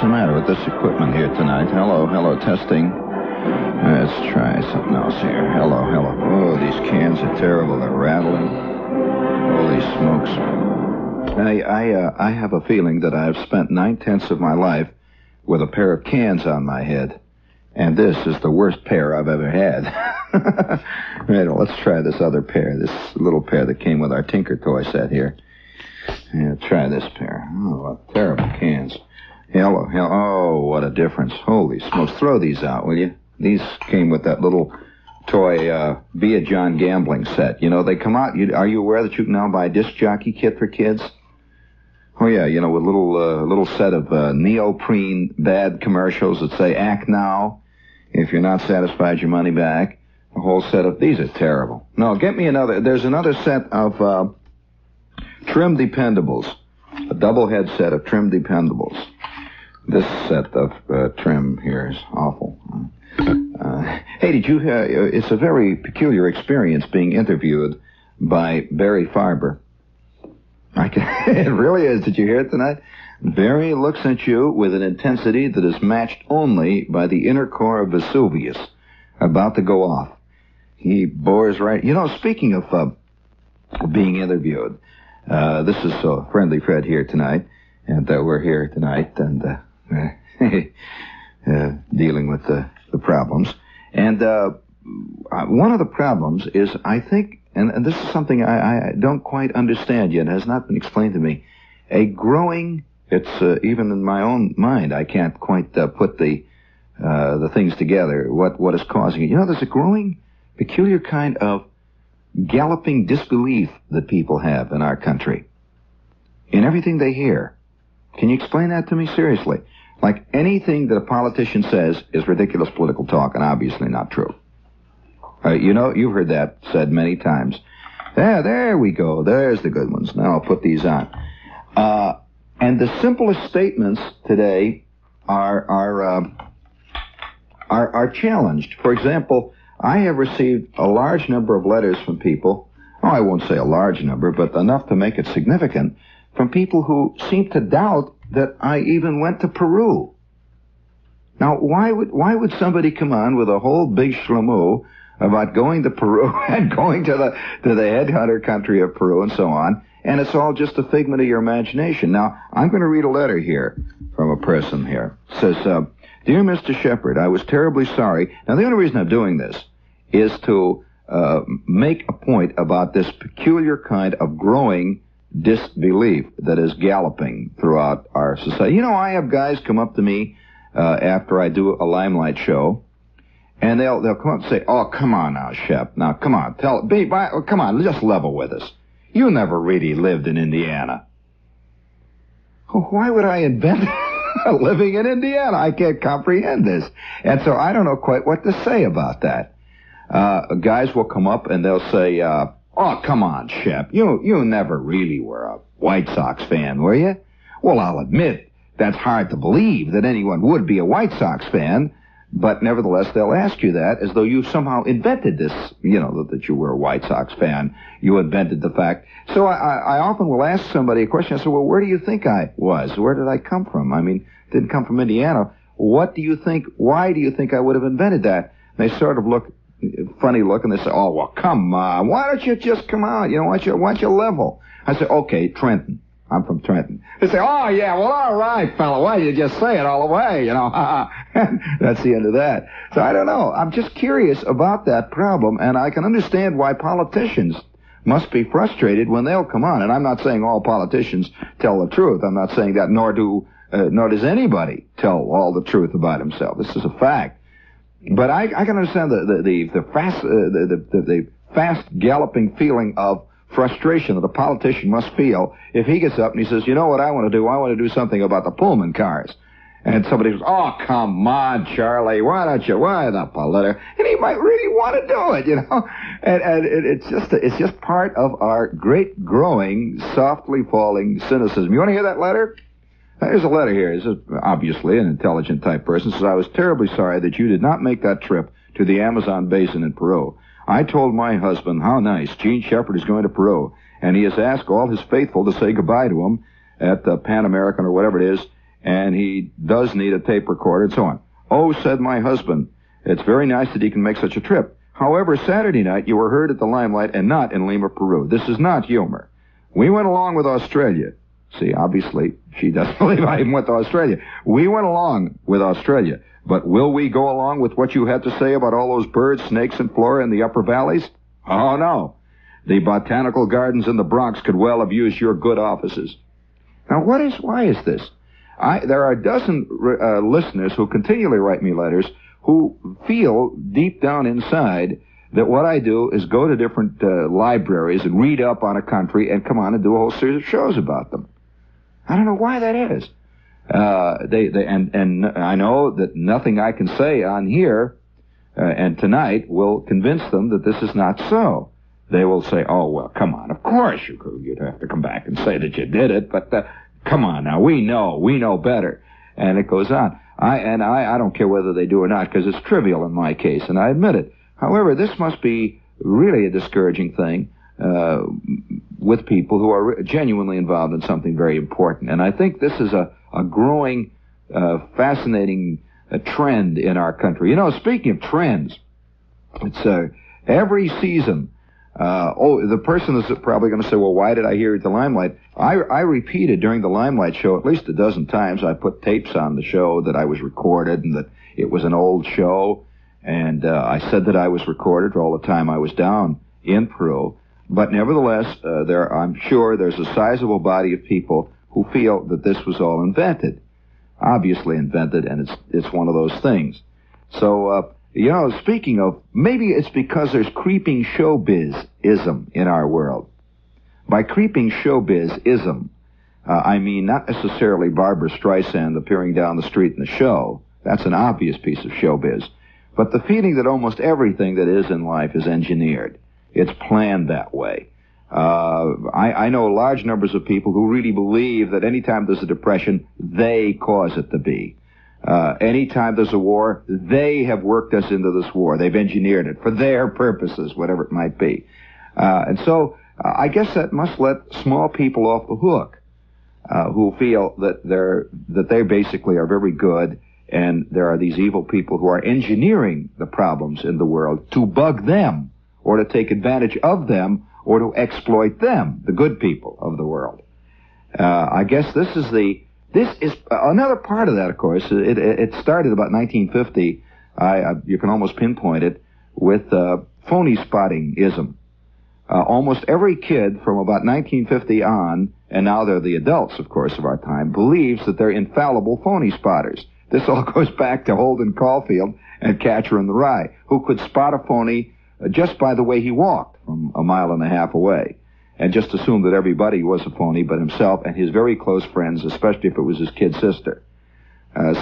the matter with this equipment here tonight? Hello, hello, testing. Let's try something else here. Hello, hello. Oh, these cans are terrible. They're rattling. Holy smokes. I have a feeling that I've spent 9/10 of my life with a pair of cans on my head. And this is the worst pair I've ever had. Right, well, let's try this other pair, this little pair that came with our Tinker toy set here. Yeah, try this pair. Oh, what terrible cans. Hello, hello. Oh, what a difference. Holy smokes. Throw these out, will you? These came with that little toy Be a John gambling set. You know, they come out. Are you aware that you can now buy a disc jockey kit for kids? Oh, yeah, you know, with a little set of neoprene bad commercials that say, act now. If you're not satisfied, your money back. A whole set of... These are terrible. No, get me another... There's another set of Trim Dependables. A double head set of Trim Dependables. This set of Trim here is awful. Hey, did you... it's a very peculiar experience being interviewed by Barry Farber. It really is. Did you hear it tonight? Barry looks at you with an intensity that is matched only by the inner core of Vesuvius, about to go off. He bores right... You know, speaking of being interviewed, this is Friendly Fred here tonight, and we're here tonight, and dealing with the problems. And one of the problems is, I think, and this is something I don't quite understand yet, has not been explained to me, a growing... It's even in my own mind, I can't quite put the things together, what is causing it. You know, there's a growing, peculiar kind of galloping disbelief that people have in our country in everything they hear. Can you explain that to me seriously? Like anything that a politician says is ridiculous political talk and obviously not true. You know, you've heard that said many times. There we go. There's the good ones. Now I'll put these on. And the simplest statements today are challenged. For example, I have received a large number of letters from people, I won't say a large number, but enough to make it significant, from people who seem to doubt that I even went to Peru. Now, why would somebody come on with a whole big shlemoo about going to Peru and going to the headhunter country of Peru and so on, and it's all just a figment of your imagination. Now, I'm going to read a letter here from a person here. It says, Dear Mr. Shepard, I was terribly sorry. Now, the only reason I'm doing this is to make a point about this peculiar kind of growing disbelief that is galloping throughout our society. You know, I have guys come up to me after I do a Limelight show, and they'll come up and say, oh, come on now, Shep. Now, come on. Come on, just level with us. You never really lived in Indiana. Why would I invent living in Indiana? I can't comprehend this. And so I don't know quite what to say about that. Guys will come up and they'll say, oh, come on, Shep. You never really were a White Sox fan, were you? Well, I'll admit that's hard to believe that anyone would be a White Sox fan. But nevertheless, they'll ask you that as though you somehow invented this, you know, that you were a White Sox fan. You invented the fact. So I often will ask somebody a question. I say, well, where do you think I was? Where did I come from? I mean, didn't come from Indiana. What do you think, why do you think I would have invented that? And they sort of look, funny look, and they say, oh, well, come on. Why don't you just come out? You know, why don't you level? I say, okay, Trenton. I'm from Trenton. They say, oh, yeah, well, all right, fella. Why you just say it all the way, you know? That's the end of that. So I don't know. I'm just curious about that problem, and I can understand why politicians must be frustrated when they'll come on. And I'm not saying all politicians tell the truth. I'm not saying that, nor does anybody tell all the truth about himself. This is a fact. But I can understand the fast galloping feeling of frustration that a politician must feel if he gets up and he says, you know what I want to do? I want to do something about the Pullman cars. And somebody goes, oh, come on, Charlie, why the political? And he might really want to do it, you know. And it's just part of our great growing, softly falling cynicism. You want to hear that letter? There's a letter here. This is obviously an intelligent type person. It says, I was terribly sorry that you did not make that trip to the Amazon basin in Peru. I told my husband how nice. Gene Shepard is going to Peru, and he has asked all his faithful to say goodbye to him at the Pan American or whatever it is, and he does need a tape recorder and so on. Oh, said my husband, it's very nice that he can make such a trip. However, Saturday night you were heard at the Limelight and not in Lima, Peru. This is not humor. We went along with Australia. See, obviously, she doesn't believe I even went to Australia. We went along with Australia. But will we go along with what you had to say about all those birds, snakes, and flora in the upper valleys? Oh, no. The botanical gardens in the Bronx could well have used your good offices. Now, why is this? There are a dozen listeners who continually write me letters who feel deep down inside that what I do is go to different libraries and read up on a country and come on and do a whole series of shows about them. I don't know why that is. And I know that nothing I can say on here and tonight will convince them that this is not so. They will say, oh, well, come on, of course you'd have to come back and say that you did it, but come on now, we know better. And it goes on. I don't care whether they do or not, because it's trivial in my case, and I admit it. However, this must be really a discouraging thing with people who are genuinely involved in something very important. And I think this is a growing, fascinating trend in our country. You know, speaking of trends, it's every season. The person is probably going to say, well, why did I hear it at the Limelight? I repeated during the Limelight show at least a dozen times. I put tapes on the show that I was recorded and that it was an old show. And I said that I was recorded for all the time I was down in Peru. But nevertheless, I'm sure there's a sizable body of people who feel that this was all invented. Obviously invented, and it's one of those things. So, you know, speaking of, maybe it's because there's creeping showbiz-ism in our world. By creeping showbiz-ism, I mean not necessarily Barbara Streisand appearing down the street in the show. That's an obvious piece of showbiz. But the feeling that almost everything that is in life is engineered. It's planned that way. I know large numbers of people who really believe that anytime there's a depression, they cause it to be. Anytime there's a war, they have worked us into this war. They've engineered it for their purposes, whatever it might be. And so I guess that must let small people off the hook who feel that they basically are very good, and there are these evil people who are engineering the problems in the world to bug them or to take advantage of them or to exploit them, the good people of the world. I guess this is another part of that, of course. It started about 1950. You can almost pinpoint it with phony spotting-ism. Almost every kid from about 1950 on, and now they're the adults, of course, of our time, believes that they're infallible phony spotters. This all goes back to Holden Caulfield and Catcher in the Rye, who could spot a phony just by the way he walked from a mile and a half away, and just assumed that everybody was a phony but himself and his very close friends, especially if it was his kid sister.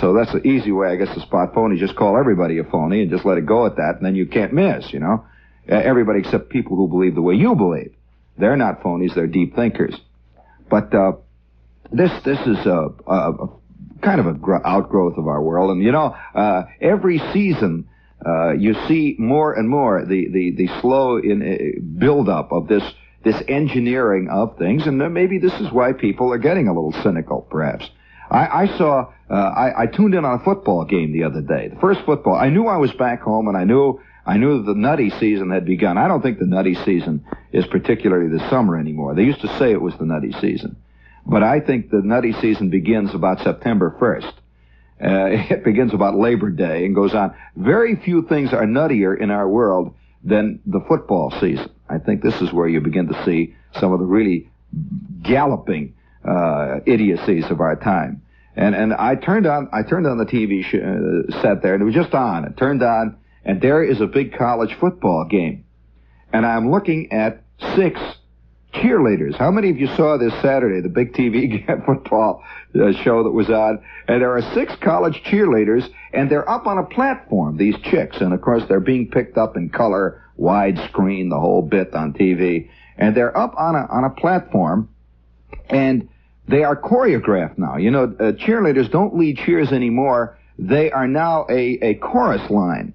So that's the easy way, I guess, to spot phonies. Just call everybody a phony and just let it go at that, and then you can't miss, you know. Everybody except people who believe the way you believe. They're not phonies, they're deep thinkers. But this is a kind of an outgrowth of our world. And, you know, every season you see more and more the slow build-up of this engineering of things, and maybe this is why people are getting a little cynical, perhaps. I tuned in on a football game the other day. The first football. I knew I was back home, and I knew the nutty season had begun. I don't think the nutty season is particularly the summer anymore. They used to say it was the nutty season. But I think the nutty season begins about September 1st. It begins about Labor Day and goes on. Very few things are nuttier in our world than the football season. I think this is where you begin to see some of the really galloping idiocies of our time. And I turned on the TV set there, and it was just on. It turned on, and there is a big college football game. And I'm looking at 6 cheerleaders. How many of you saw this Saturday, the big TV football show that was on? And there are 6 college cheerleaders, and they're up on a platform, these chicks. And, of course, they're being picked up in color, widescreen, the whole bit on TV. And they're up on a platform, and they are choreographed now. You know, cheerleaders don't lead cheers anymore. They are now a chorus line.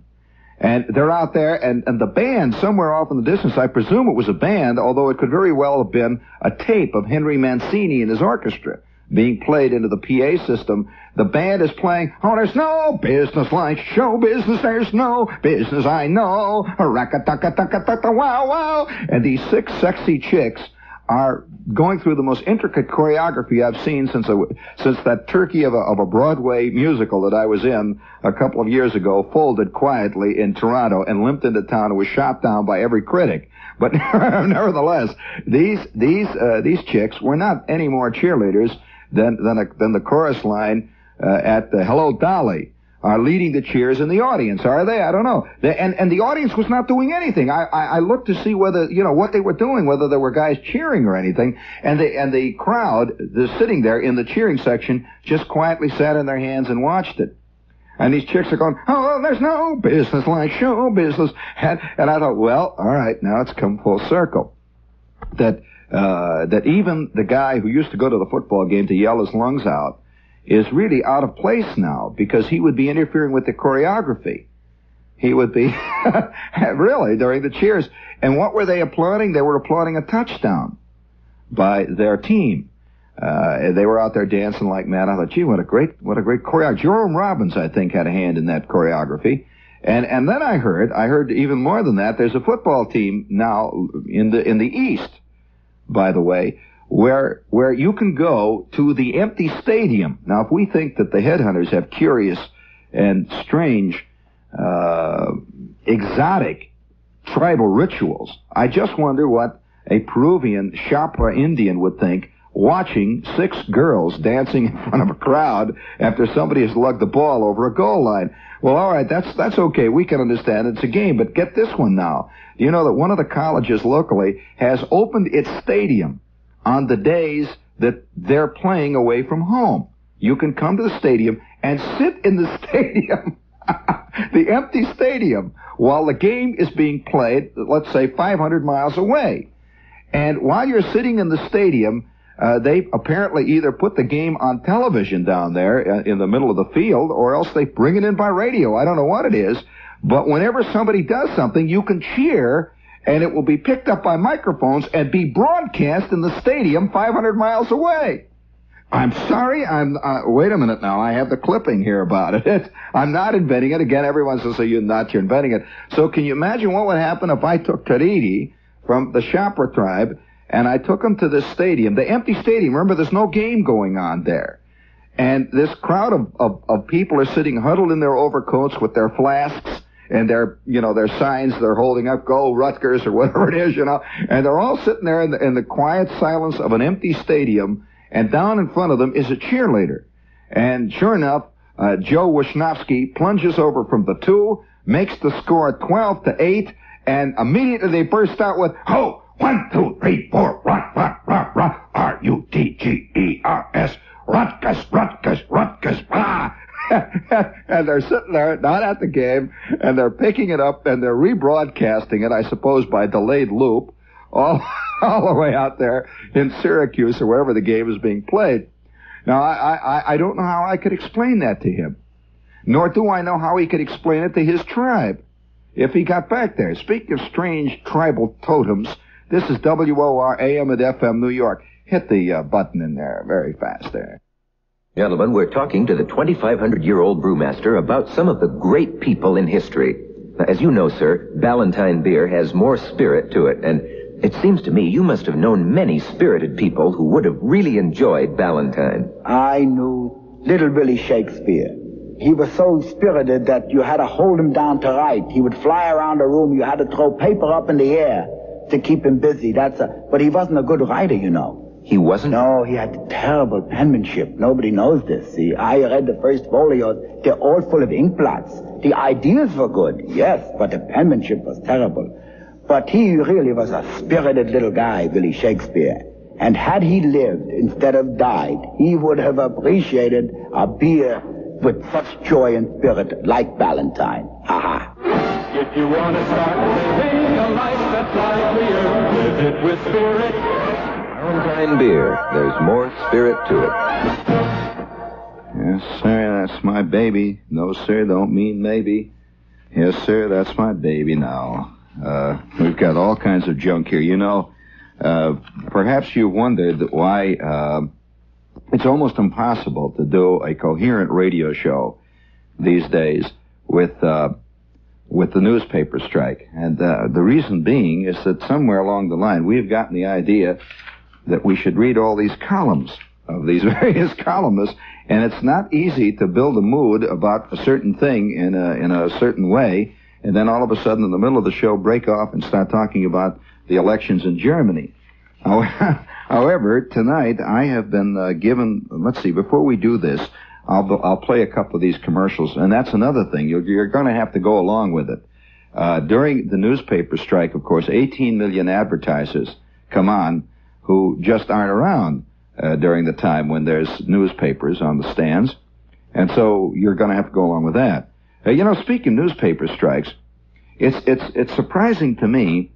And they're out there, and the band, somewhere off in the distance, I presume it was a band, although it could very well have been a tape of Henry Mancini and his orchestra. being played into the PA system. The band is playing, oh, there's no business like show business, there's no business I know, raka-taka-taka-taka, wow, wow. And these 6 sexy chicks are going through the most intricate choreography I've seen since that turkey of a Broadway musical that I was in a couple of years ago, folded quietly in Toronto and limped into town and was shot down by every critic. But nevertheless, these chicks were not any more cheerleaders than the chorus line at the Hello Dolly are leading the cheers in the audience, are they? I don't know. And the audience was not doing anything. I looked to see whether, what they were doing, whether there were guys cheering or anything. And the crowd, sitting there in the cheering section, just quietly sat on their hands and watched it. And these chicks are going, oh, there's no business like show business. And I thought, well, all right, now it's come full circle. That even the guy who used to go to the football game to yell his lungs out is really out of place now, because he would be interfering with the choreography. He would be, really, during the cheers. And what were they applauding? They were applauding a touchdown by their team. They were out there dancing like mad. I thought, gee, what a great choreography. Jerome Robbins, I think, had a hand in that choreography. And then I heard even more than that. There's a football team now in the East, by the way, where you can go to the empty stadium. Now, if we think that the headhunters have curious and strange, exotic tribal rituals, I just wonder what a Peruvian Chapra Indian would think watching 6 girls dancing in front of a crowd after somebody has lugged the ball over a goal line. Well, all right, that's okay. We can understand it's a game, but get this one now. You know that one of the colleges locally has opened its stadium on the days that they're playing away from home. You can come to the stadium and sit in the stadium, the empty stadium, while the game is being played, let's say 500 miles away. And while you're sitting in the stadium, they apparently either put the game on television down there in the middle of the field, or else they bring it in by radio. I don't know what it is, but whenever somebody does something, you can cheer, and it will be picked up by microphones and be broadcast in the stadium 500 miles away. I'm sorry, wait a minute now, I have the clipping here about it. I'm not inventing it. Again, everyone says, you're inventing it. So can you imagine what would happen if I took Tariri from the Chapra tribe, and I took him to this stadium, the empty stadium. Remember, there's no game going on there. And this crowd of people are sitting huddled in their overcoats with their flasks and their signs they're holding up, go Rutgers or whatever it is, and they're all sitting there in the quiet silence of an empty stadium, and down in front of them is a cheerleader. And sure enough, Joe Wisnowski plunges over from the 2, makes the score 12-8, and immediately they burst out with, ho! 1, 2, 3, 4, rut, R-U-T-G-E-R-S, Rutgers, Rutgers, Rutgers, ah! And they're sitting there, not at the game, and they're picking it up, and they're rebroadcasting it, I suppose, by delayed loop, all the way out there in Syracuse or wherever the game is being played. Now, I don't know how I could explain that to him, nor do I know how he could explain it to his tribe if he got back there. Speaking of strange tribal totems, this is WOR AM and FM New York. Hit the button in there very fast there. Gentlemen, we're talking to the 2,500-year-old brewmaster about some of the great people in history. As you know, sir, Ballantine beer has more spirit to it, and it seems to me you must have known many spirited people who would have really enjoyed Ballantine. I knew little Willie Shakespeare. He was so spirited that you had to hold him down to write. He would fly around the room. You had to throw paper up in the air to keep him busy. But he wasn't a good writer, He wasn't? No, he had terrible penmanship. Nobody knows this. See, I read the first folios. They're all full of ink blots. The ideas were good, yes, but the penmanship was terrible. But he really was a spirited little guy, Willie Shakespeare. And had he lived instead of died, he would have appreciated a beer with such joy and spirit like Ballantine. Ha-ha. If you want to start living a life that's livelier, live it with spirit. Ballantine beer. There's more spirit to it. Yes, sir, that's my baby. No, sir, don't mean maybe. Yes, sir, that's my baby now. We've got all kinds of junk here. Perhaps you wondered why it's almost impossible to do a coherent radio show these days with the newspaper strike. And the reason being is that somewhere along the line we've gotten the idea that we should read all these columns of these various columnists, and it's not easy to build a mood about a certain thing in a certain way, and then all of a sudden in the middle of the show break off and start talking about the elections in Germany. However, tonight I have been given, let's see, before we do this, I'll play a couple of these commercials, and that's another thing. You're going to have to go along with it. During the newspaper strike, of course, 18 million advertisers come on who just aren't around during the time when there's newspapers on the stands, and so you're going to have to go along with that. You know, speaking of newspaper strikes, it's surprising to me,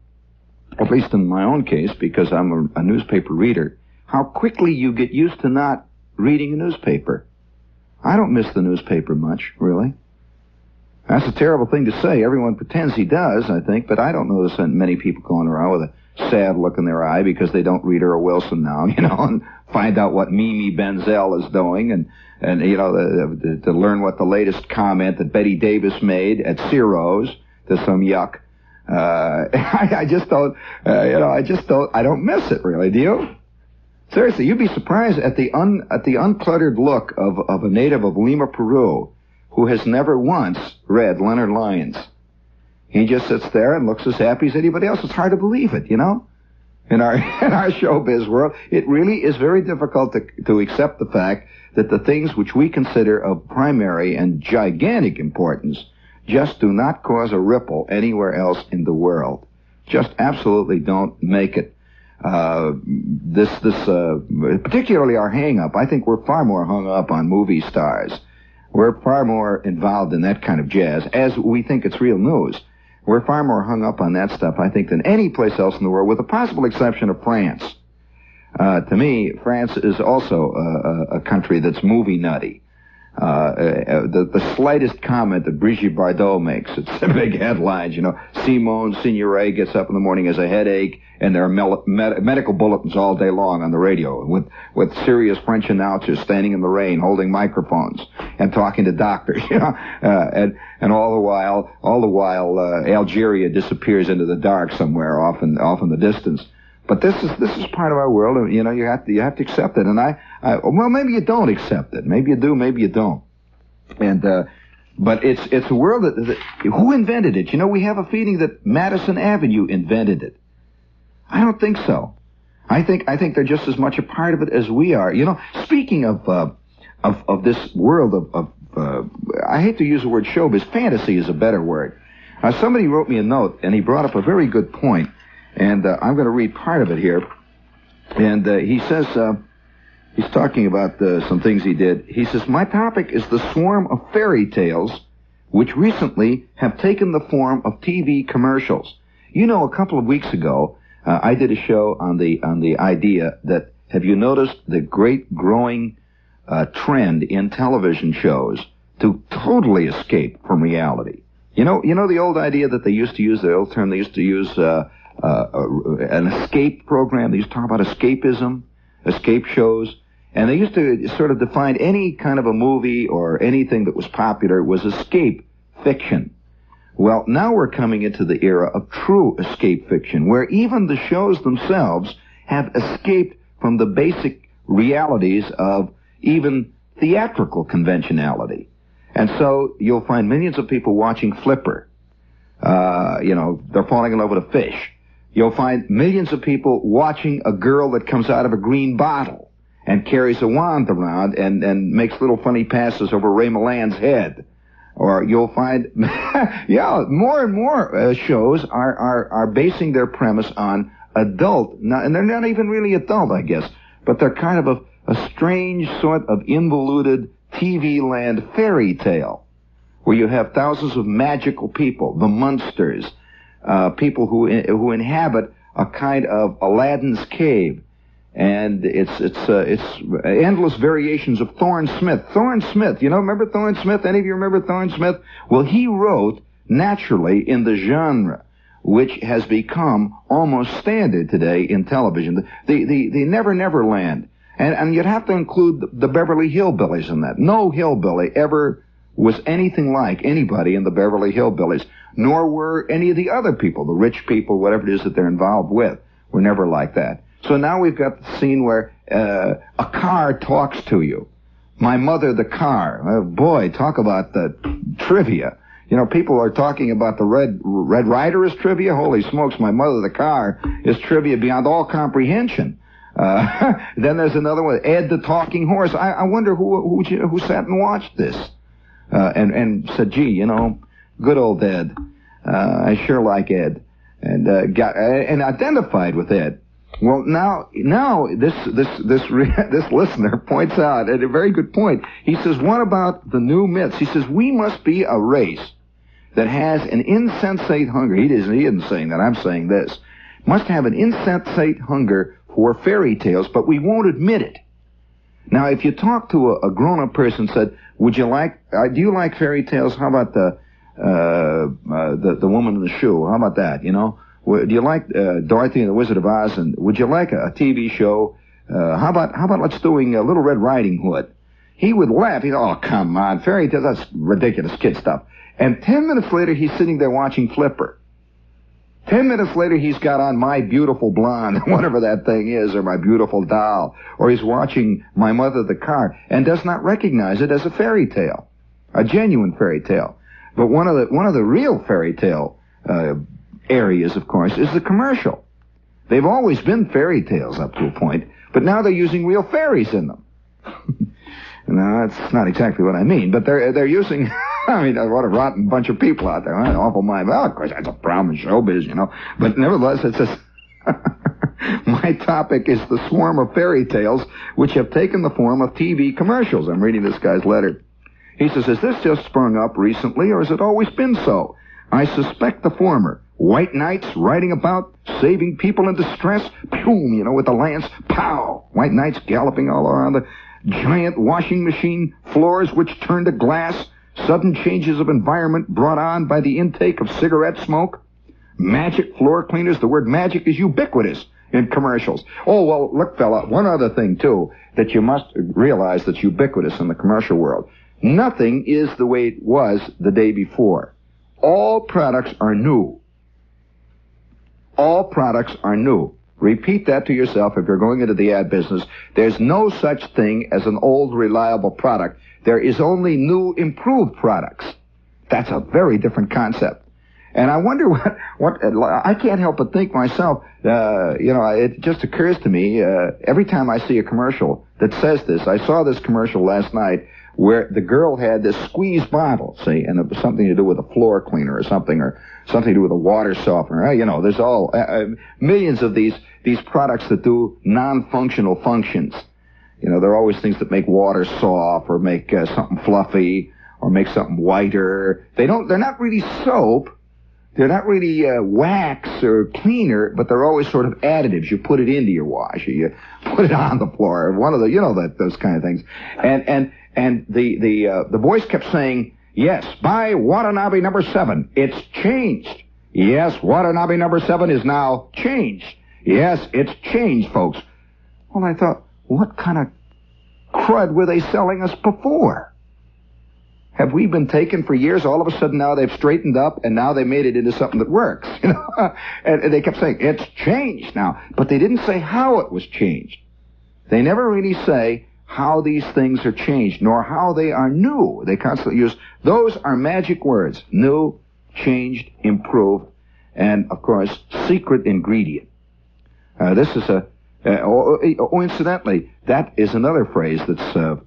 at least in my own case, because I'm a newspaper reader, how quickly you get used to not reading a newspaper. I don't miss the newspaper much, really. That's a terrible thing to say. Everyone pretends he does, I think, but I don't notice many people going around with a sad look in their eye because they don't read Earl Wilson now, you know, and find out what Mimi Benzel is doing, and you know, to learn what the latest comment that Betty Davis made at Ciro's to some yuck. I just don't, I don't miss it, really. Do you? Seriously, you'd be surprised at the uncluttered look of a native of Lima, Peru, who has never once read Leonard Lyons. He just sits there and looks as happy as anybody else. It's hard to believe it, you know? In our showbiz world, it really is very difficult to accept the fact that the things which we consider of primary and gigantic importance just do not cause a ripple anywhere else in the world. Just absolutely don't make it. Particularly our hang-up, I think we're far more hung up on movie stars. We're far more involved in that kind of jazz, as we think it's real news. We're far more hung up on that stuff, I think, than any place else in the world, with the possible exception of France. To me, France is also a country that's movie nutty. The slightest comment that Brigitte Bardot makes, it's the big headlines, you know. Simone Signoret gets up in the morning, has a headache, and there are medical bulletins all day long on the radio with serious French announcers standing in the rain holding microphones and talking to doctors, you know. And all the while Algeria disappears into the dark somewhere off in the distance. But this is part of our world, and you know, you have to accept it. And well, maybe you don't accept it. Maybe you do, maybe you don't. And but it's a world that who invented it? You know, we have a feeling that Madison Avenue invented it. I don't think so. I think they're just as much a part of it as we are. You know, speaking of this world of I hate to use the word showbiz. Fantasy is a better word. Somebody wrote me a note, and he brought up a very good point. And I'm going to read part of it here. And he says, he's talking about some things he did. He says, my topic is the swarm of fairy tales which recently have taken the form of TV commercials. You know, a couple of weeks ago, I did a show on the idea that, have you noticed the great growing trend in television shows to totally escape from reality? You know the old idea that they used to use, the old term they used to use, an escape program. They used to talk about escapism, escape shows, and they used to sort of define any kind of a movie or anything that was popular was escape fiction. Well, now we're coming into the era of true escape fiction, where even the shows themselves have escaped from the basic realities of even theatrical conventionality. And so you'll find millions of people watching Flipper. You know, they're falling in love with a fish. You'll find millions of people watching a girl that comes out of a green bottle and carries a wand around and makes little funny passes over Ray Milland's head. Or you'll find, yeah, more and more shows are basing their premise on adult, and they're not even really adult, I guess, but they're kind of a strange sort of involuted TV land fairy tale, where you have thousands of magical people, the Munsters, people who inhabit a kind of Aladdin's cave, and it's endless variations of Thorne Smith. Thorne Smith, you know, remember Thorne Smith? Any of you remember Thorne Smith? Well, he wrote naturally in the genre which has become almost standard today in television, the Never Never Land. And you'd have to include the Beverly Hillbillies in that. No hillbilly ever was anything like anybody in the Beverly Hillbillies, nor were any of the other people, the rich people, whatever it is that they're involved with, were never like that. So now we've got the scene where a car talks to you. My mother, the car. Oh, boy, talk about the trivia. You know, people are talking about the Red Rider as trivia. Holy smokes, my mother, the car, is trivia beyond all comprehension. Then there's another one, Ed the Talking Horse. I wonder who sat and watched this and said, gee, you know, good old Ed. I sure like Ed, and identified with Ed. Well, now this listener points out at a very good point. He says, what about the new myths? He says, we must be a race that has an insensate hunger. He isn't saying that. I'm saying this. Must have an insensate hunger for fairy tales, but we won't admit it. Now, if you talk to a grown-up person, said, "Would you like? Do you like fairy tales? How about the woman in the shoe? How about that? You know, do you like Dorothy and the Wizard of Oz? And would you like a TV show? How about let's doing Little Red Riding Hood?" He would laugh. He'd, "Oh, come on, fairy tales, that's ridiculous kid stuff." And 10 minutes later, he's sitting there watching Flipper. 10 minutes later, he's got on My Beautiful Blonde, whatever that thing is, or My Beautiful Doll, or he's watching My Mother the Car, and does not recognize it as a fairy tale, a genuine fairy tale. But one of the real fairy tale areas, of course, is the commercial. They've always been fairy tales up to a point, but now they're using real fairies in them. No, that's not exactly what I mean, but they're using... I mean, what a rotten bunch of people out there. Huh? Awful mind. Well, of course, that's a problem in showbiz, you know. But nevertheless, it says, my topic is the swarm of fairy tales which have taken the form of TV commercials. I'm reading this guy's letter. He says, has this just sprung up recently, or has it always been so? I suspect the former. White knights riding about, saving people in distress. Boom, you know, with the lance. Pow! White knights galloping all around the giant washing machine floors which turn to glass. Sudden changes of environment brought on by the intake of cigarette smoke. Magic floor cleaners. The word magic is ubiquitous in commercials. Oh, well, look, fella, one other thing, too, that you must realize that's ubiquitous in the commercial world. Nothing is the way it was the day before. All products are new. All products are new. Repeat that to yourself if you're going into the ad business. There's no such thing as an old, reliable product. There is only new, improved products. That's a very different concept. And I wonder what I can't help but think myself, you know, it just occurs to me, every time I see a commercial that says this. I saw this commercial last night where the girl had this squeeze bottle, see, and it was something to do with a floor cleaner or something to do with a water softener. You know, there's all millions of these products that do non-functional functions. You know, there are always things that make water soft or make something fluffy or make something whiter. They're not really soap. They're not really wax or cleaner, but they're always sort of additives. You put it into your wash, or you put it on the floor. One of the, you know, those kind of things. And the voice kept saying, yes, buy Watanabe number 7. It's changed. Yes, Watanabe number 7 is now changed. Yes, it's changed, folks. Well, I thought, what kind of crud were they selling us before? Have we been taken for years? All of a sudden now they've straightened up, and now they made it into something that works. You know, and they kept saying, it's changed now. But they didn't say how it was changed. They never really say how these things are changed, nor how they are new. They constantly use, those are magic words. New, changed, improved, and, of course, secret ingredient. This is incidentally, that is another phrase that's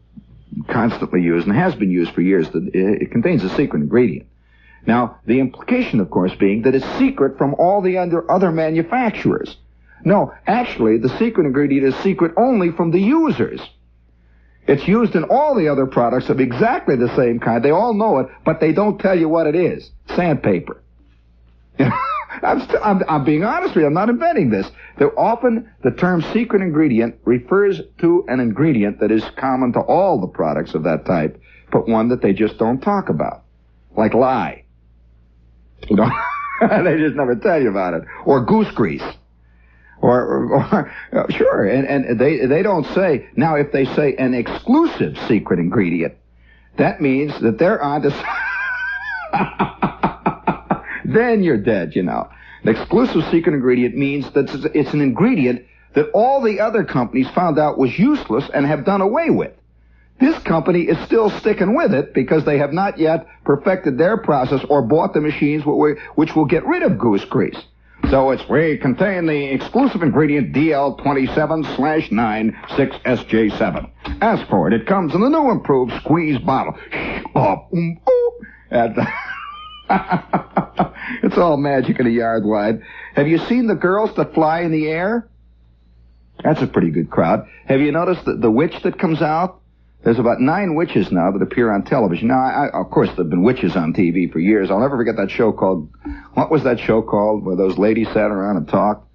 constantly used and has been used for years. That it contains a secret ingredient. Now, the implication, of course, being that it's secret from all the other manufacturers. No, actually, the secret ingredient is secret only from the users. It's used in all the other products of exactly the same kind. They all know it, but they don't tell you what it is. Sandpaper. I'm being honest with you. I'm not inventing this. Often the term secret ingredient refers to an ingredient that is common to all the products of that type, but one that they just don't talk about. Like lye. You know, they just never tell you about it. Or goose grease. Sure, and they don't say, now if they say an exclusive secret ingredient, that means that they're on to... Then you're dead, you know. An exclusive secret ingredient means that it's an ingredient that all the other companies found out was useless and have done away with. This company is still sticking with it because they have not yet perfected their process or bought the machines which will get rid of goose grease. So we contain the exclusive ingredient DL27/96SJ7. Ask for it. It comes in the new improved squeeze bottle. It's all magic in a yard wide. Have you seen the girls that fly in the air? That's a pretty good crowd. Have you noticed the witch that comes out? There's about 9 witches now that appear on television. Now, of course, there have been witches on TV for years. I'll never forget that show called... What was that show called where those ladies sat around and talked?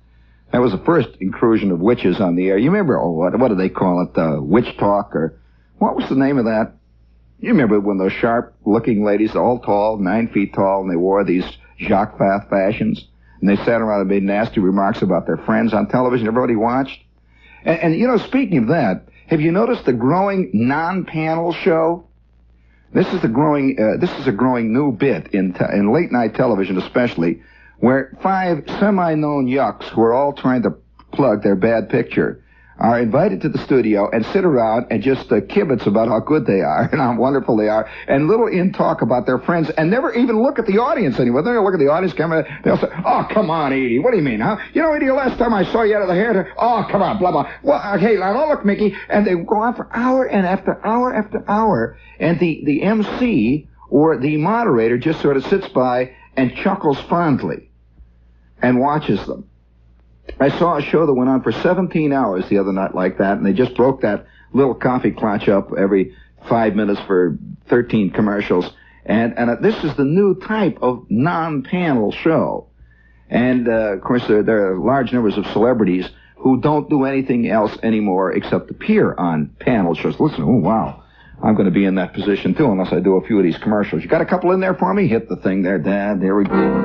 That was the first incursion of witches on the air. You remember, what do they call it? Witch Talk, or... What was the name of that? You remember when those sharp-looking ladies, all tall, 9 feet tall, and they wore these Jacques Fath fashions? And they sat around and made nasty remarks about their friends on television. Everybody watched. And you know, speaking of that... Have you noticed the growing non-panel show? This is a growing new bit in late night television, especially, where 5 semi-known yucks who are all trying to plug their bad picture are invited to the studio and sit around and just kibitz about how good they are and how wonderful they are, and little in-talk about their friends, and never even look at the audience anymore. They don't look at the audience camera. They'll say, "Oh, come on, Edie. What do you mean, huh? You know, Edie, last time I saw you out of the hair, oh, come on, blah, blah. Well, hey, now look, Mickey." And they go on for hour and after hour after hour, and the MC or the moderator just sort of sits by and chuckles fondly and watches them. I saw a show that went on for 17 hours the other night like that, and they just broke that little coffee clutch up every 5 minutes for 13 commercials. And this is the new type of non-panel show. And, of course, there are large numbers of celebrities who don't do anything else anymore except appear on panel shows. Listen, oh, wow. I'm going to be in that position, too, unless I do a few of these commercials. You got a couple in there for me? Hit the thing there, Dad. There we go.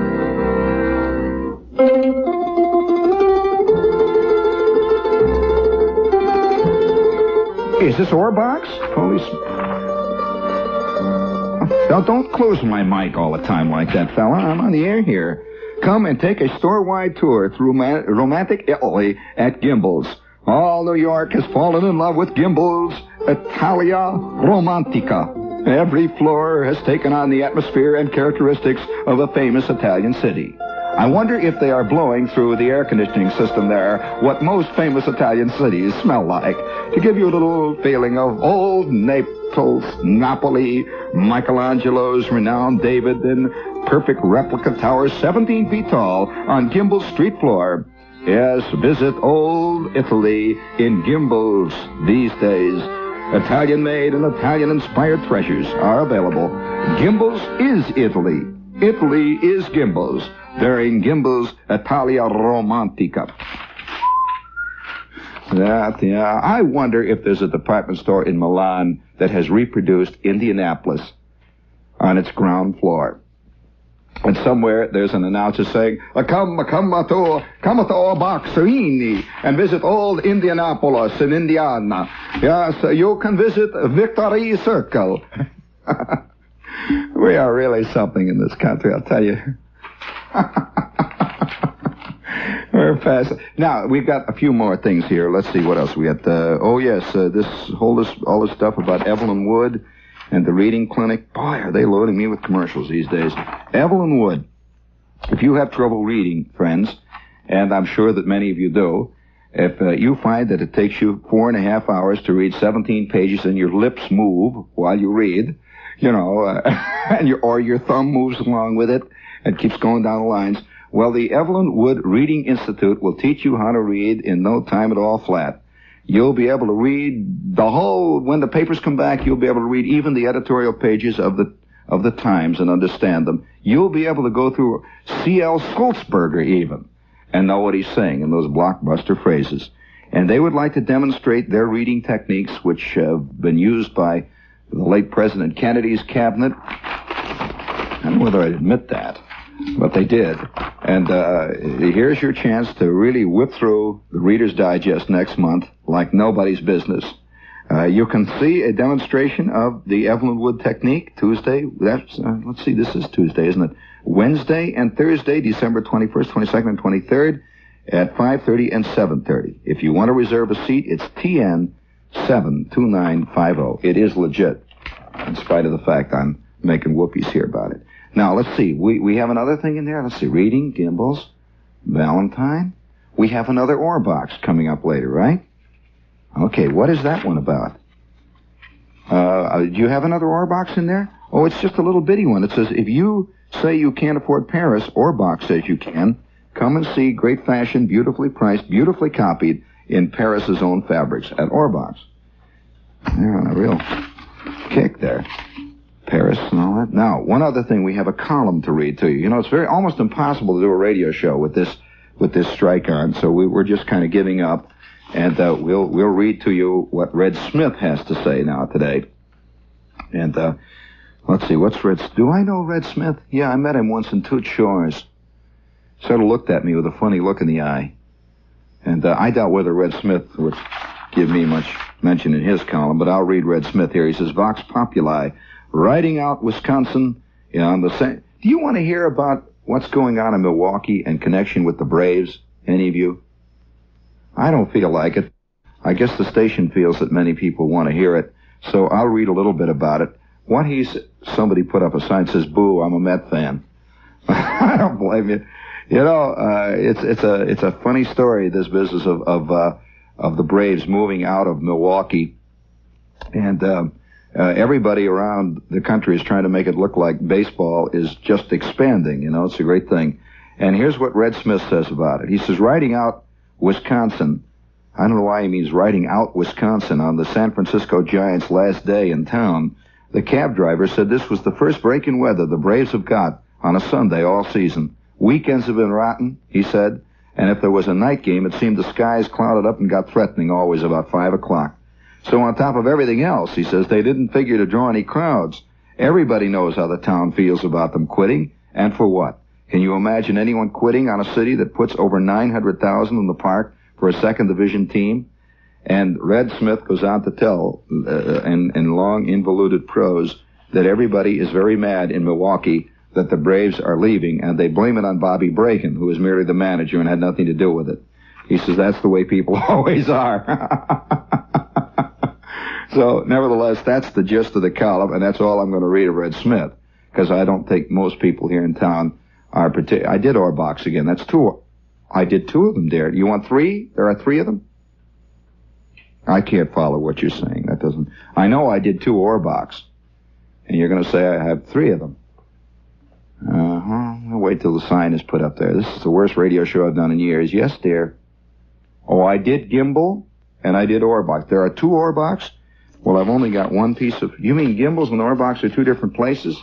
Is this Orbox? Holy... Don't close my mic all the time like that, fella. I'm on the air here. Come and take a store-wide tour through romantic Italy at Gimbel's. All New York has fallen in love with Gimbel's Italia Romantica. Every floor has taken on the atmosphere and characteristics of a famous Italian city. I wonder if they are blowing through the air conditioning system there what most famous Italian cities smell like. To give you a little feeling of old Naples, Napoli, Michelangelo's renowned David in perfect replica towers 17 feet tall on Gimbel's street floor. Yes, visit old Italy in Gimbel's these days. Italian-made and Italian-inspired treasures are available. Gimbel's is Italy. Italy is Gimbel's. During Gimbel's Italia Romantica. Yeah. I wonder if there's a department store in Milan that has reproduced Indianapolis on its ground floor. And somewhere there's an announcer saying, come to Boxerini and visit old Indianapolis in Indiana. Yes, you can visit Victory Circle. We are really something in this country, I'll tell you. We're fast. Now, we've got a few more things here. Let's see what else we got. All this stuff about Evelyn Wood and the reading clinic. Boy, are they loading me with commercials these days. Evelyn Wood. If you have trouble reading, friends, and I'm sure that many of you do, if you find that it takes you 4.5 hours to read 17 pages and your lips move while you read, you know, or your thumb moves along with it, and keeps going down the lines. Well, the Evelyn Wood Reading Institute will teach you how to read in no time at all flat. You'll be able to read the whole, when the papers come back, you'll be able to read even the editorial pages of the Times and understand them. You'll be able to go through C.L. Sulzberger even and know what he's saying in those blockbuster phrases. And they would like to demonstrate their reading techniques, which have been used by the late President Kennedy's cabinet. I don't know whether I'd admit that, but they did. And here's your chance to really whip through the Reader's Digest next month like nobody's business. You can see a demonstration of the Evelyn Wood technique Tuesday. That's let's see, this is Tuesday, isn't it? Wednesday and Thursday, December 21st, 22nd, and 23rd at 5:30 and 7:30. If you want to reserve a seat, it's TN 72950. It is legit, in spite of the fact I'm making whoopies here about it. Now, let's see. We have another thing in there. Let's see. Reading, Gimbals, Valentine. We have another ore box coming up later, right? Okay, what is that one about? Do you have another ore box in there? Oh, it's just a little bitty one. It says, if you say you can't afford Paris, ore box says you can. Come and see great fashion, beautifully priced, beautifully copied in Paris's own fabrics at Orbox. They're on a real kick there. Paris and all that. Now, one other thing, we have a column to read to you. You know, it's almost impossible to do a radio show with this strike on, so we're just kind of giving up, and we'll read to you what Red Smith has to say now today. And let's see, do I know Red Smith? Yeah, I met him once in Toots Shores. Sort of looked at me with a funny look in the eye. And I doubt whether Red Smith would give me much mention in his column, but I'll read Red Smith here. He says, Vox Populi, riding out Wisconsin on the same... Do you want to hear about what's going on in Milwaukee in connection with the Braves, any of you? I don't feel like it. I guess the station feels that many people want to hear it, so I'll read a little bit about it. Somebody put up a sign that says, boo, I'm a Met fan. I don't blame you. You know, it's a funny story, this business of the Braves moving out of Milwaukee, and everybody around the country is trying to make it look like baseball is just expanding. You know, it's a great thing. And here's what Red Smith says about it. He says, riding out Wisconsin, I don't know why he means riding out Wisconsin on the San Francisco Giants' last day in town, the cab driver said this was the first break in weather the Braves have got on a Sunday all season. Weekends have been rotten, he said, and if there was a night game, it seemed the skies clouded up and got threatening always about 5 o'clock. So on top of everything else, he says, they didn't figure to draw any crowds. Everybody knows how the town feels about them quitting, and for what? Can you imagine anyone quitting on a city that puts over $900,000 in the park for a second division team? And Red Smith goes on to tell, in long, involuted prose, that everybody is very mad in Milwaukee that the Braves are leaving, and they blame it on Bobby Bracken, who is merely the manager and had nothing to do with it. He says that's the way people always are. So, nevertheless, that's the gist of the column, and that's all I'm going to read of Red Smith, because I don't think most people here in town are I did Orbox again. That's two. I did two of them, dear. You want three? There are three of them? I can't follow what you're saying. That doesn't... I know I did two Orbox, and you're going to say I have three of them. I'll wait till the sign is put up there. This is the worst radio show I've done in years. Yes, dear. Oh, I did Gimbal, and I did Orbox. There are two Orbox? Well, I've only got one piece of... You mean Gimbals and Orbox are two different places?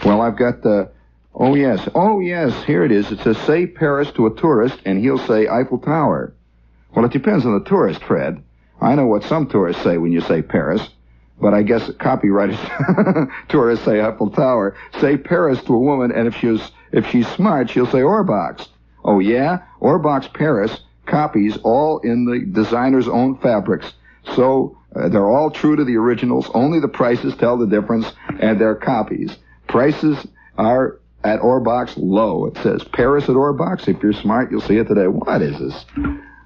Well, I've got the... Oh, yes, here it is. It says, say Paris to a tourist, and he'll say Eiffel Tower. Well, it depends on the tourist, Fred. I know what some tourists say when you say Paris. But I guess copyrighted tourists say Eiffel Tower. Say Paris to a woman, and if she's smart, she'll say Orbox. Oh, yeah? Orbox Paris copies all in the designer's own fabrics. So they're all true to the originals. Only the prices tell the difference, and they're copies. Prices are at Orbox low. It says Paris at Orbox. If you're smart, you'll see it today. What is this?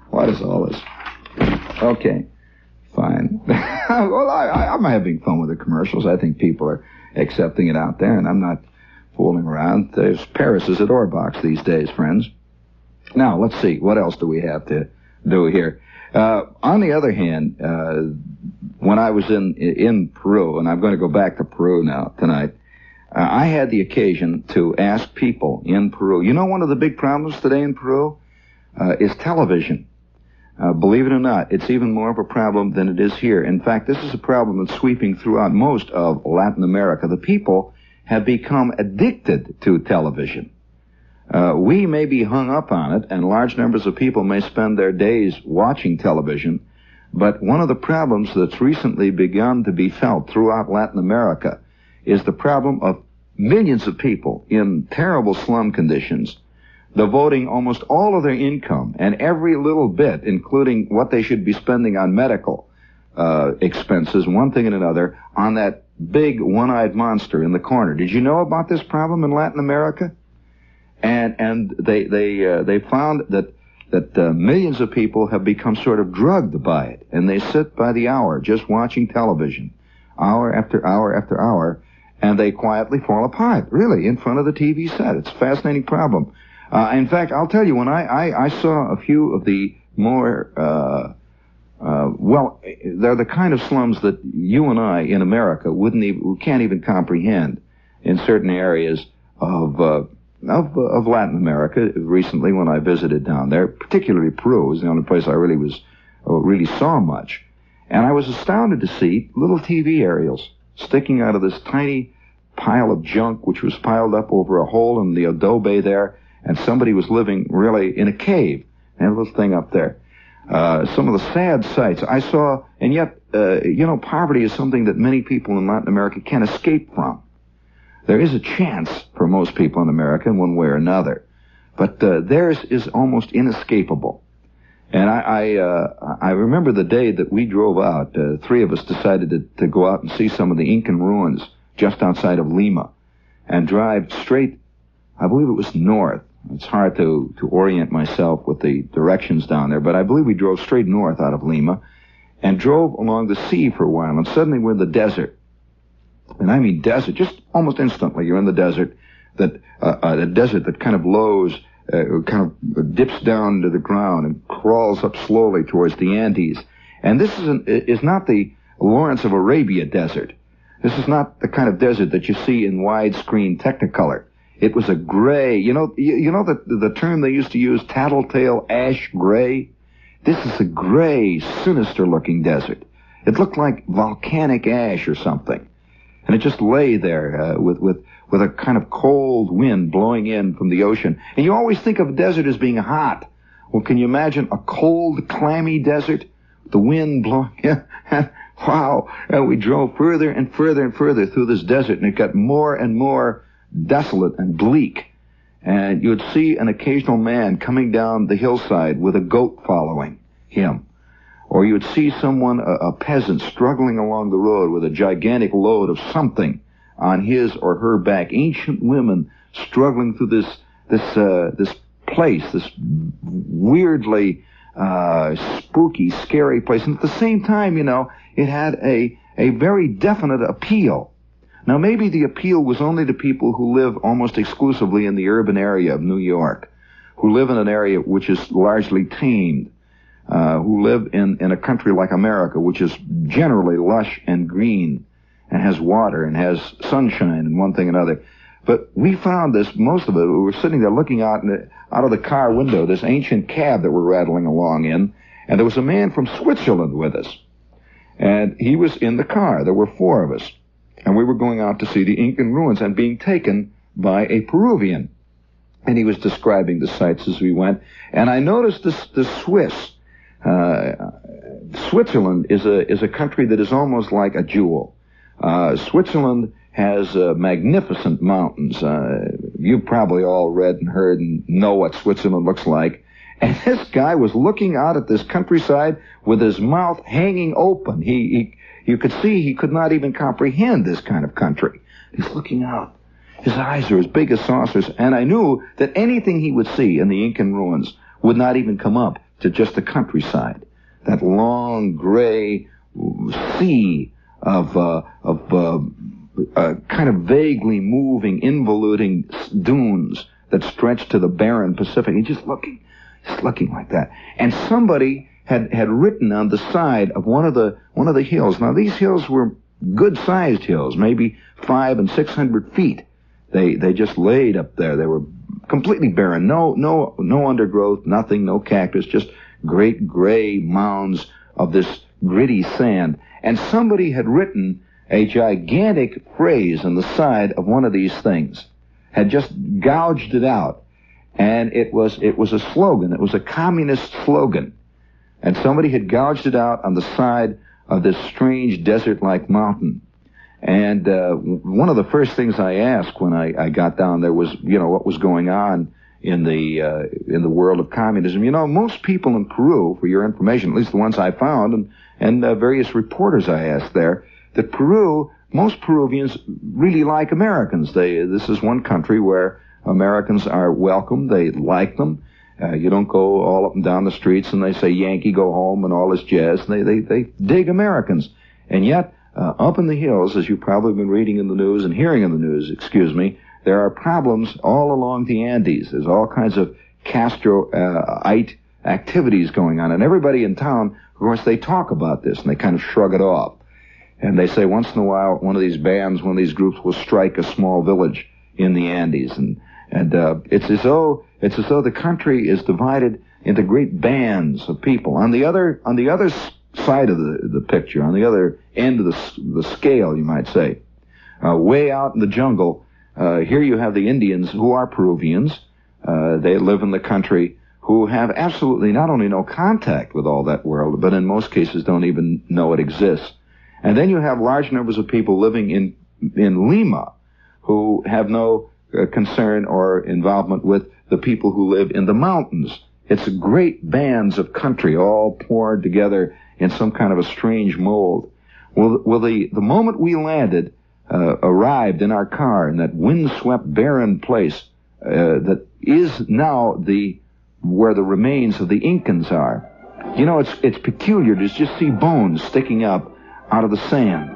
What is all this? Okay. Fine. Well, I'm having fun with the commercials. I think people are accepting it out there, and I'm not fooling around. There's Paris's at Orbox these days, friends. Now, let's see. What else do we have to do here? On the other hand, when I was in Peru, and I'm going to go back to Peru now tonight, I had the occasion to ask people in Peru. You know, one of the big problems today in Peru is television. Believe it or not, it's even more of a problem than it is here. In fact, this is a problem that's sweeping throughout most of Latin America. The people have become addicted to television. We may be hung up on it, and large numbers of people may spend their days watching television, but one of the problems that's recently begun to be felt throughout Latin America is the problem of millions of people in terrible slum conditions devoting almost all of their income and every little bit, including what they should be spending on medical expenses, one thing and another, on that big one-eyed monster in the corner. Did you know about this problem in Latin America? And they found that millions of people have become sort of drugged by it, and they sit by the hour just watching television, hour after hour after hour, and they quietly fall apart, really, in front of the TV set. It's a fascinating problem. In fact, I'll tell you, when I saw a few of the more, well, they're the kind of slums that you and I in America can't even comprehend in certain areas of Latin America. Recently, when I visited down there, particularly Peru, was the only place I really saw much. And I was astounded to see little TV aerials sticking out of this tiny pile of junk, which was piled up over a hole in the adobe there, and somebody was living really in a cave. They had a little thing up there. Some of the sad sights I saw, and yet, poverty is something that many people in Latin America can't escape from. There is a chance for most people in America in one way or another, but theirs is almost inescapable. And I remember the day that we drove out, three of us decided to go out and see some of the Incan ruins just outside of Lima and drive straight, I believe it was north. It's hard to orient myself with the directions down there, but I believe we drove straight north out of Lima and drove along the sea for a while, and suddenly we're in the desert. And I mean desert, just almost instantly you're in the desert, a desert that kind of lows, kind of dips down to the ground and crawls up slowly towards the Andes. And this is not the Lawrence of Arabia desert. This is not the kind of desert that you see in widescreen Technicolor. It was a gray, you know the term they used to use, tattletale ash gray? This is a gray, sinister-looking desert. It looked like volcanic ash or something. And it just lay there with a kind of cold wind blowing in from the ocean. And you always think of a desert as being hot. Well, can you imagine a cold, clammy desert? The wind blowing in. Wow. And we drove further and further and further through this desert, and it got more and more desolate and bleak. And you would see an occasional man coming down the hillside with a goat following him. Or you would see someone, a peasant, struggling along the road with a gigantic load of something on his or her back. Ancient women struggling through this place, this weirdly spooky, scary place. And at the same time, it had a very definite appeal. Now, maybe the appeal was only to people who live almost exclusively in the urban area of New York, who live in an area which is largely tamed, who live in a country like America, which is generally lush and green and has water and has sunshine and one thing and another. But we found this, most of it, we were sitting there looking out of the car window, this ancient cab that we're rattling along in, and there was a man from Switzerland with us. And he was in the car. There were four of us. And we were going out to see the Incan ruins and being taken by a Peruvian. And he was describing the sights as we went. And I noticed the Swiss. Switzerland is a country that is almost like a jewel. Switzerland has magnificent mountains. You've probably all read and heard and know what Switzerland looks like. And this guy was looking out at this countryside with his mouth hanging open. You could see he could not even comprehend this kind of country. He's looking out. His eyes are as big as saucers, and I knew that anything he would see in the Incan ruins would not even come up to just the countryside. That long, gray sea of kind of vaguely moving, involuting dunes that stretched to the barren Pacific. He's just looking like that. And somebody had written on the side of one of the hills. Now, these hills were good-sized hills, maybe 500 and 600 feet. They just laid up there. They were completely barren. No undergrowth, nothing, no cactus, just great gray mounds of this gritty sand. And somebody had written a gigantic phrase on the side of one of these things, had just gouged it out. And it was a slogan. It was a communist slogan. And somebody had gouged it out on the side of this strange desert-like mountain. And one of the first things I asked when I got down there was, what was going on in the world of communism. You know, most people in Peru, for your information, at least the ones I found, and various reporters I asked there, that most Peruvians really like Americans. This is one country where Americans are welcome. They like them. You don't go all up and down the streets and they say, Yankee, go home, and all this jazz. They dig Americans. And yet, up in the hills, as you've probably been reading in the news and hearing in the news, there are problems all along the Andes. There's all kinds of Castroite activities going on. And everybody in town, of course, they talk about this and they kind of shrug it off. And they say once in a while, one of these bands, one of these groups will strike a small village in the Andes. And it's as though the country is divided into great bands of people. On the other side of the picture, on the other end of the scale, you might say, way out in the jungle, here you have the Indians, who are Peruvians. They live in the country, who have absolutely not only no contact with all that world, but in most cases don't even know it exists. And then you have large numbers of people living in Lima who have no concern or involvement with the people who live in the mountains. It's great bands of country all poured together in some kind of a strange mold. Well, the moment we landed, arrived in our car in that windswept, barren place that is now where the remains of the Incans are. You know, it's peculiar to just see bones sticking up out of the sand.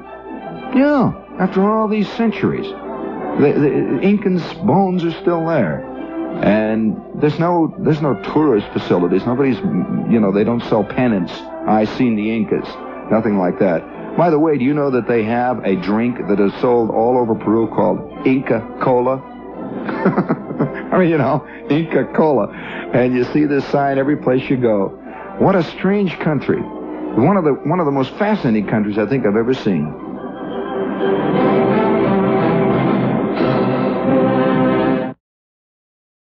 Yeah, after all these centuries, the Incans' bones are still there. And there's no tourist facilities. Nobody's, they don't sell pennants. I seen the Incas. Nothing like that. By the way, do you know that they have a drink that is sold all over Peru called Inca-Cola? I mean, Inca-Cola. And you see this sign every place you go. What a strange country. One of the most fascinating countries I think I've ever seen.